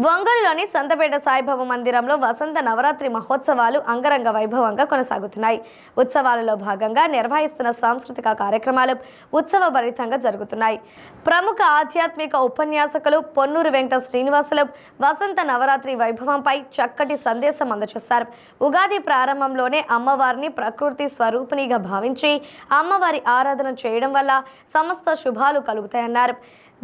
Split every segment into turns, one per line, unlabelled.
ఒంగోలులోని సంతపేట సాయిబాబా మందిరంలో వసంత నవరాత్రి మహోత్సవాలు అంగరంగ వైభవంగా కొనసాగుతున్నాయి. ఉత్సవాలలో భాగంగా నిర్వహిస్తున్న సాంస్కృతిక కార్యక్రమాలు ఉత్సవభరితంగా జరుగుతున్నాయి. ప్రముఖ ఆధ్యాత్మిక ఉపన్యాసకులు పొన్నూరు వెంకట శ్రీనివాసులు వసంత నవరాత్రి వైభవంపై చక్కటి సందేశం అందజేశారు. ఉగాది ప్రారంభంలోనే అమ్మవారిని ప్రకృతి స్వరూపిణిగా భావించి అమ్మవారి ఆరాధన చేయడం వల్ల సమస్త శుభాలు కలుగుతాయన్నారు.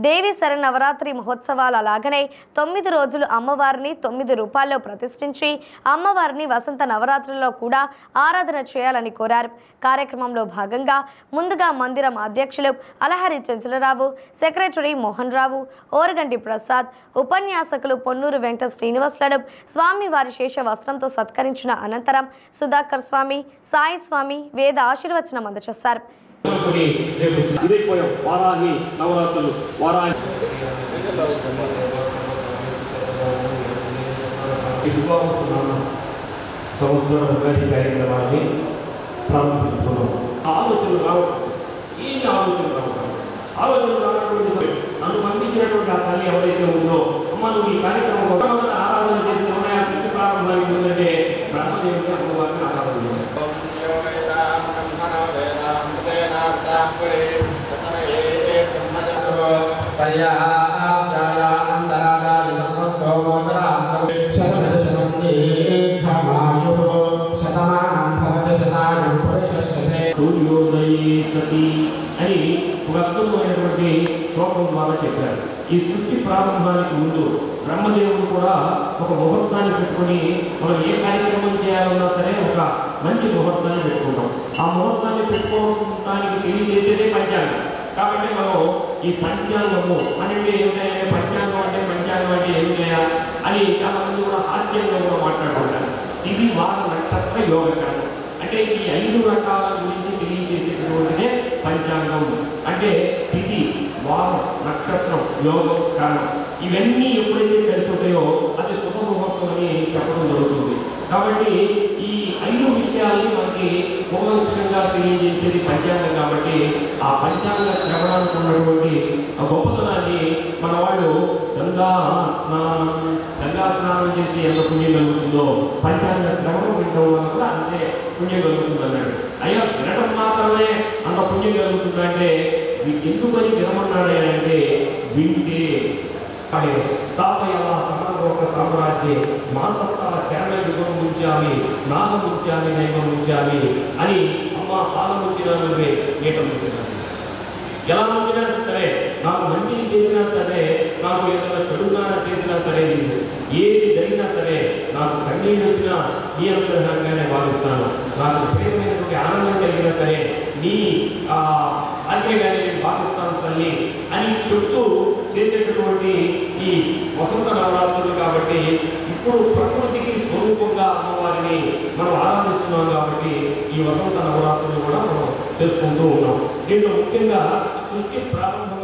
దేవి శరన్నవరాత్రి మహోత్సవాలు అలాగనే 9 రోజులు అమ్మవారిని 9 రూపాల్లో ప్రతిష్ఠించి అమ్మవారిని వసంత నవరాత్రుల్లో కూడా ఆరాధన చేయాలని కోరారు. కార్యక్రమంలో భాగంగా ముందుగా మందిరం అధ్యక్షులు అలహరి చెంచలరావు, సెక్రటరీ మోహన్ రావు, ఓరగంటి ప్రసాద్, ఉపన్యాసకులు పొన్నూరు వెంకట శ్రీనివాసులను స్వామివారి శేష వస్త్రంతో సత్కరించిన అనంతరం సుధాకర్ స్వామి, సాయి స్వామి వేద ఆశీర్వచనం అందజేశారు.
వారాహి నవరాత్రులు సంవత్సరం ఉగాది కార్యక్రమాన్ని ప్రారంభించుకున్నాం. ఆలోచనలు రావడం ఏమి ఆలోచనలు రానటువంటి నన్ను పంపించినటువంటి ఆ తల్లి ఎవరైతే ఉందో అమ్మ నువ్వు ఈ కార్యక్రమం ఆరాధన చేసిన ప్రారంభానికి ఉందంటే బ్రహ్మదేవుడికి అమ్మవారిని ఆరాధన చేశారు. అని ఒక అద్భుతమైనటువంటి శ్లోకం ద్వారా చెప్పారు. ఈ సృష్టి ప్రారంభానికి ముందు బ్రహ్మదేవుడు కూడా ఒక ముహూర్తాన్ని పెట్టుకుని మనం ఏ కార్యక్రమం చేయాలన్నా సరే ఒక మంచి ముహూర్తాన్ని పెట్టుకుంటాం. ఆ ముహూర్తాన్ని పెట్టుకోవడానికి తెలియజేసేదే పంచాంగం. కాబట్టి మనం ఈ పంచాంగము అనేది ఏమిటంటే పంచాంగం అంటే ఏమిటయా అని చాలా మంది కూడా హాస్యంగా కూడా మాట్లాడుకుంటారు. ఇది వార నక్షత్ర యోగకాలం అంటే ఈ 5 రకాల గురించి తెలియజేసేటటువంటిదే పంచాంగం. అంటే తిథి, వారం, నక్షత్రం, యోగం, కారణం ఇవన్నీ ఎప్పుడైతే కలిసి ఉంటాయో అది శుభముహూర్తం అని చెప్పడం జరుగుతుంది. కాబట్టి ఈ 5 విషయాల్ని మనకి ముఖ్యంగా తెలియజేసేది పంచాంగం. కాబట్టి ఆ పంచాంగ శ్రవణానికి ఉన్నటువంటి గొప్పతనాన్ని మన వాళ్ళు గంగా స్నానం చేసి ఎంత పుణ్యం కలుగుతుందో పంచాంగ శ్రవణం వినడం వల్ల కూడా అంతే పుణ్యం కలుగుతుంది అన్నాడు. అయ్యా వినడం మాత్రమే అంత పుణ్యం కలుగుతుందంటే ఎందుకని వినమన్నాడు అంటే వింటే స్థాపయవ సమగ్రోక సామ్రాజ్యే మాతస్థల చరణయుగం ఉంచాలి నాగం ఉంచాలి నైవం ఉంచాలి అని అమ్మ పాలం ఉంచినా నువ్వే నీట ఉంచినా ఎలా ఉంచినా సరే నాకు మంచిని చేసినా సరే నాకు ఏదైనా చెడుగా చేసినా సరే ఏది జరిగినా సరే నాకు కన్నీళ్ళు వచ్చినా నీ అనుగ్రహంగానే భావిస్తాను. నాకు ప్రేమైనటువంటి ఆనందం కలిగినా సరే నీ ఆజ్ఞగానే నేను భావిస్తాను తల్లి అని చెప్తూ చేసేటటువంటి ఈ వసంత నవరాత్రులు. కాబట్టి ఇప్పుడు ప్రకృతికి స్వరూపంగా అమ్మవారిని మనం ఆరాధిస్తున్నాం. కాబట్టి ఈ వసంత నవరాత్రులు కూడా మనం చేసుకుంటూ ఉన్నాం. దీంట్లో ముఖ్యంగా సృష్టి ప్రారంభం